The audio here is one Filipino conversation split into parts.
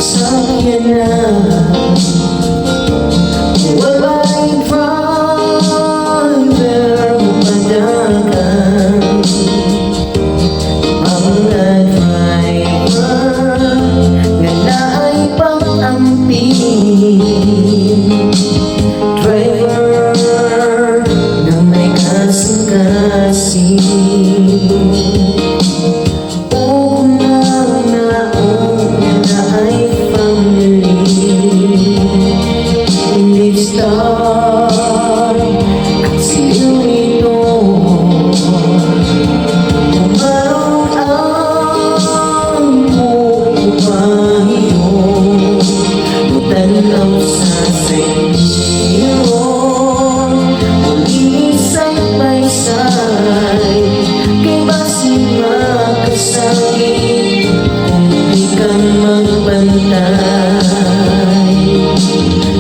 sasakyan na wala'y driver madagan. Mga driver nga naay pang-ampi, driver na may kasing-kasing.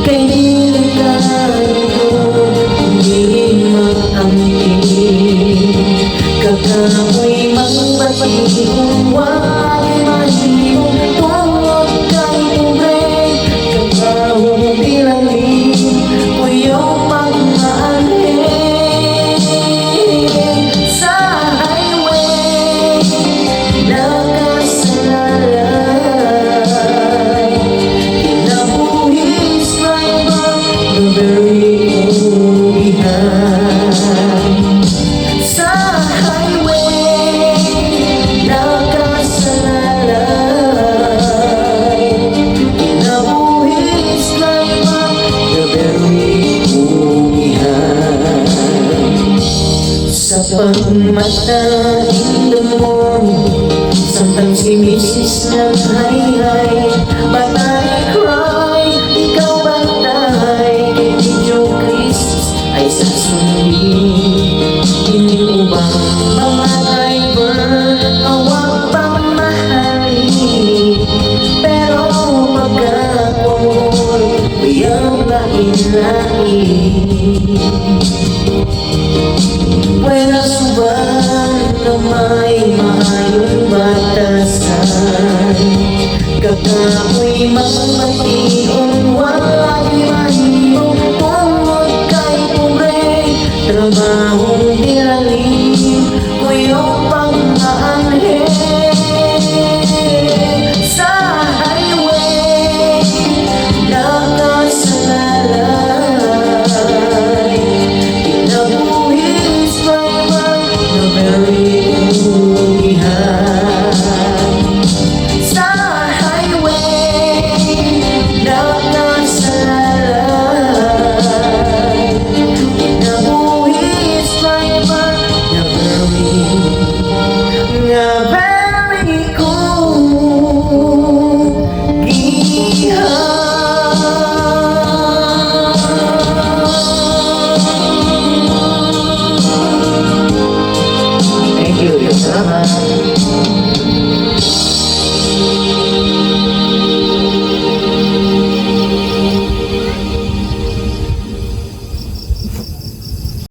Kay dili kayo hindi mag-ampi, kagamoy magbati kung wa'y mahimo tungod kay tubig. Kagahong bilalim kuyong pag-maanhin sa highway, nakasalalay. Kinabuhis driver na very uwihan sa highway, nakasalalay. Kinabuhis driver na very uwihan sa pagmata in the morning. Sometimes si Mrs. nag-hay-hay, but I cry, ikaw batay. Kay Video Chris ay sasundin. Hindi mo bang mga driver awag pang mahali, pero pagkako'y uyang lain-lain. Pwera suban na may mahayong batasan, kagamoy magbation wala'y mahimo tungod kay pobre. Trabahong bilalim kuyong pag-aanhin sa highway, nakasalalay. Kinabuhis driver na very uwihan sa highway, nakasalalay. Kinabuhis driver na very uwihan. Thank you. Salamat.